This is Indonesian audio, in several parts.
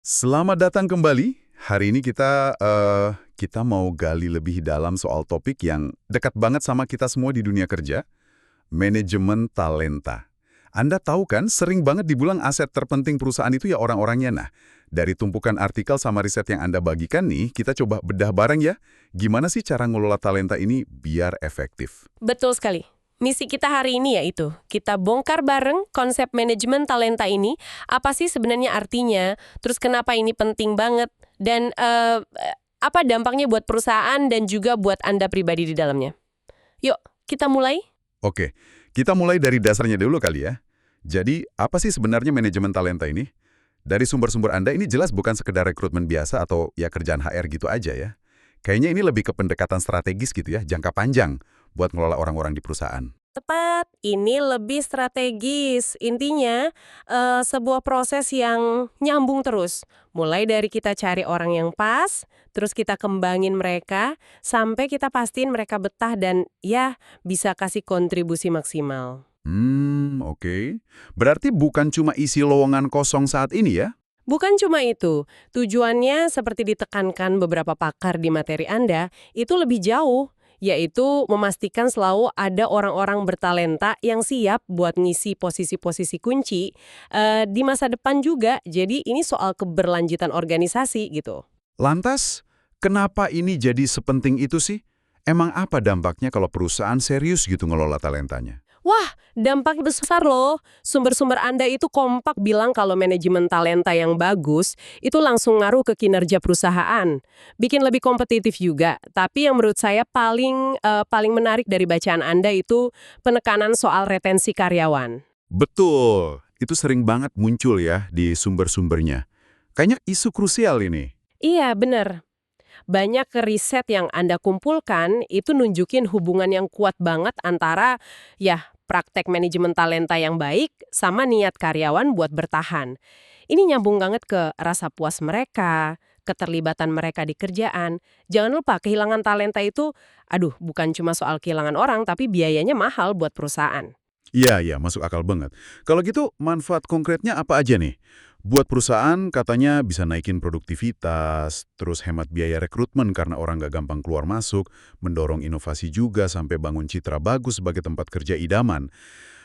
Selamat datang kembali. Hari ini kita mau gali lebih dalam soal topik yang dekat banget sama kita semua di dunia kerja, manajemen talenta. Anda tahu kan, sering banget dibilang aset terpenting perusahaan itu ya orang-orangnya. Nah, dari tumpukan artikel sama riset yang Anda bagikan nih, kita coba bedah bareng ya. Gimana sih cara ngelola talenta ini biar efektif? Betul sekali. Misi kita hari ini yaitu, kita bongkar bareng konsep manajemen talenta ini, apa sih sebenarnya artinya, terus kenapa ini penting banget, dan apa dampaknya buat perusahaan dan juga buat Anda pribadi di dalamnya. Yuk, kita mulai? Oke, kita mulai dari dasarnya dulu kali ya. Jadi, apa sih sebenarnya manajemen talenta ini? Dari sumber-sumber Anda ini jelas bukan sekedar rekrutmen biasa atau ya kerjaan HR gitu aja ya. Kayaknya ini lebih ke pendekatan strategis gitu ya, jangka panjang buat ngelola orang-orang di perusahaan. Tepat, ini lebih strategis. Intinya, sebuah proses yang nyambung terus. Mulai dari kita cari orang yang pas, terus kita kembangin mereka, sampai kita pastiin mereka betah dan ya bisa kasih kontribusi maksimal. Oke. Berarti bukan cuma isi lowongan kosong saat ini ya? Bukan cuma itu, tujuannya seperti ditekankan beberapa pakar di materi Anda, itu lebih jauh, yaitu memastikan selalu ada orang-orang bertalenta yang siap buat ngisi posisi-posisi kunci di masa depan juga. Jadi ini soal keberlanjutan organisasi gitu. Lantas, kenapa ini jadi sepenting itu sih? Emang apa dampaknya kalau perusahaan serius gitu ngelola talentanya? Wah, dampak besar loh. Sumber-sumber Anda itu kompak bilang kalau manajemen talenta yang bagus itu langsung ngaruh ke kinerja perusahaan. Bikin lebih kompetitif juga. Tapi yang menurut saya paling menarik dari bacaan Anda itu penekanan soal retensi karyawan. Betul, itu sering banget muncul ya di sumber-sumbernya. Kayaknya isu krusial ini. Iya, bener. Banyak riset yang Anda kumpulkan itu nunjukin hubungan yang kuat banget antara ya praktek manajemen talenta yang baik sama niat karyawan buat bertahan. Ini nyambung banget ke rasa puas mereka, keterlibatan mereka di kerjaan. Jangan lupa kehilangan talenta itu, aduh bukan cuma soal kehilangan orang tapi biayanya mahal buat perusahaan. Iya, iya, masuk akal banget. Kalau gitu, manfaat konkretnya apa aja nih? Buat perusahaan katanya bisa naikin produktivitas, terus hemat biaya rekrutmen karena orang nggak gampang keluar masuk, mendorong inovasi juga sampai bangun citra bagus sebagai tempat kerja idaman.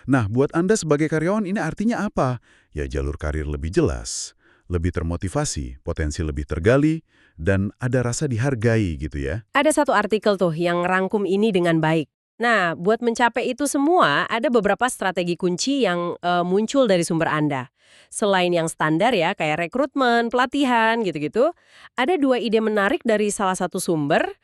Nah, buat Anda sebagai karyawan ini artinya apa? Ya jalur karir lebih jelas, lebih termotivasi, potensi lebih tergali, dan ada rasa dihargai gitu ya. Ada satu artikel tuh yang rangkum ini dengan baik. Nah, buat mencapai itu semua, ada beberapa strategi kunci yang muncul dari sumber Anda. Selain yang standar ya, kayak rekrutmen, pelatihan, gitu-gitu, ada dua ide menarik dari salah satu sumber,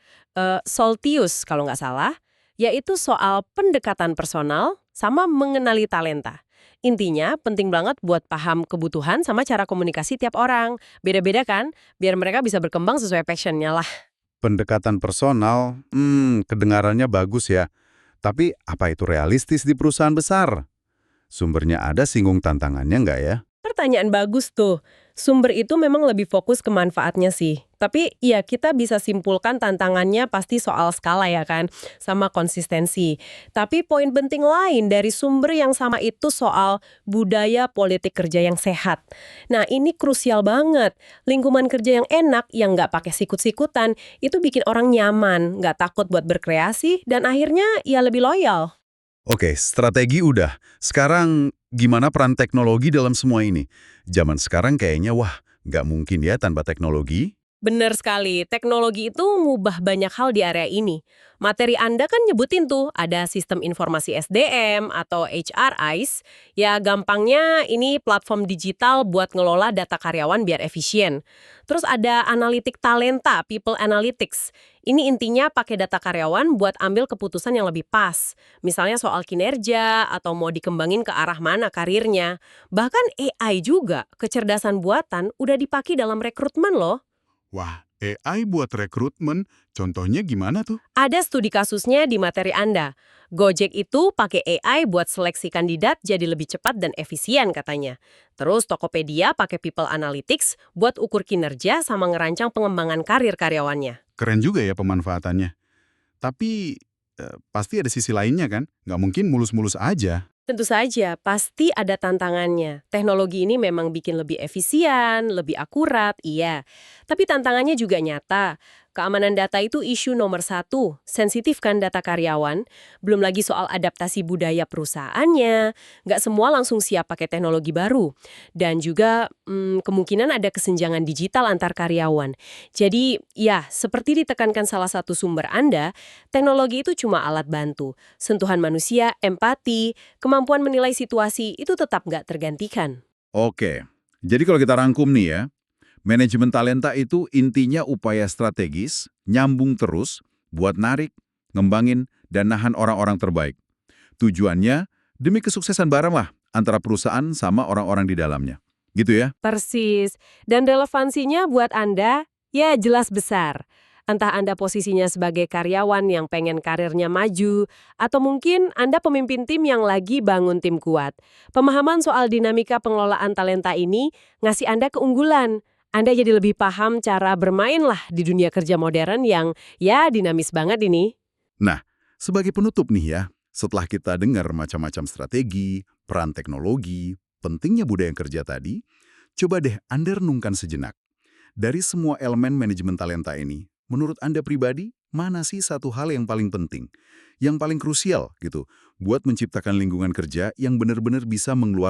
Soltius kalau nggak salah, yaitu soal pendekatan personal sama mengenali talenta. Intinya, penting banget buat paham kebutuhan sama cara komunikasi tiap orang. Beda-beda kan? Biar mereka bisa berkembang sesuai passionnya lah. Pendekatan personal, kedengarannya bagus ya. Tapi apa itu realistis di perusahaan besar? Sumbernya ada singgung tantangannya nggak ya? Pertanyaan bagus tuh. Sumber itu memang lebih fokus ke manfaatnya sih. Tapi ya kita bisa simpulkan tantangannya pasti soal skala ya kan, sama konsistensi. Tapi poin penting lain dari sumber yang sama itu soal budaya politik kerja yang sehat. Nah ini krusial banget. Lingkungan kerja yang enak, yang nggak pakai sikut-sikutan, itu bikin orang nyaman, nggak takut buat berkreasi, dan akhirnya ya lebih loyal. Oke, strategi udah. Sekarang gimana peran teknologi dalam semua ini? Zaman sekarang kayaknya wah, nggak mungkin ya tanpa teknologi. Bener sekali, teknologi itu ngubah banyak hal di area ini. Materi Anda kan nyebutin tuh, ada sistem informasi SDM atau HRIS. Ya gampangnya ini platform digital buat ngelola data karyawan biar efisien. Terus ada analitik talenta, people analytics. Ini intinya pakai data karyawan buat ambil keputusan yang lebih pas. Misalnya soal kinerja atau mau dikembangin ke arah mana karirnya. Bahkan AI juga, kecerdasan buatan, udah dipakai dalam rekrutmen loh. Wah, AI buat rekrutmen, contohnya gimana tuh? Ada studi kasusnya di materi Anda. Gojek itu pakai AI buat seleksi kandidat jadi lebih cepat dan efisien katanya. Terus Tokopedia pakai People Analytics buat ukur kinerja sama ngerancang pengembangan karir karyawannya. Keren juga ya pemanfaatannya. Tapi pasti ada sisi lainnya kan? Nggak mungkin mulus-mulus aja. Tentu saja, pasti ada tantangannya. Teknologi ini memang bikin lebih efisien, lebih akurat, iya. Tapi tantangannya juga nyata. Keamanan data itu isu nomor satu, sensitif kan data karyawan. Belum lagi soal adaptasi budaya perusahaannya, nggak semua langsung siap pakai teknologi baru. Dan juga kemungkinan ada kesenjangan digital antar karyawan. Jadi ya, seperti ditekankan salah satu sumber Anda, teknologi itu cuma alat bantu. Sentuhan manusia, empati, kemampuan menilai situasi itu tetap nggak tergantikan. Oke, jadi kalau kita rangkum nih ya, manajemen talenta itu intinya upaya strategis, nyambung terus, buat narik, ngembangin, dan nahan orang-orang terbaik. Tujuannya demi kesuksesan bareng lah antara perusahaan sama orang-orang di dalamnya. Gitu ya? Persis. Dan relevansinya buat Anda, ya jelas besar. Entah Anda posisinya sebagai karyawan yang pengen karirnya maju, atau mungkin Anda pemimpin tim yang lagi bangun tim kuat. Pemahaman soal dinamika pengelolaan talenta ini ngasih Anda keunggulan. Anda jadi lebih paham cara bermain lah di dunia kerja modern yang ya dinamis banget ini. Nah, sebagai penutup nih ya, setelah kita dengar macam-macam strategi, peran teknologi, pentingnya budaya kerja tadi, coba deh Anda renungkan sejenak. Dari semua elemen manajemen talenta ini, menurut Anda pribadi, mana sih satu hal yang paling penting, yang paling krusial gitu, buat menciptakan lingkungan kerja yang benar-benar bisa mengeluarkan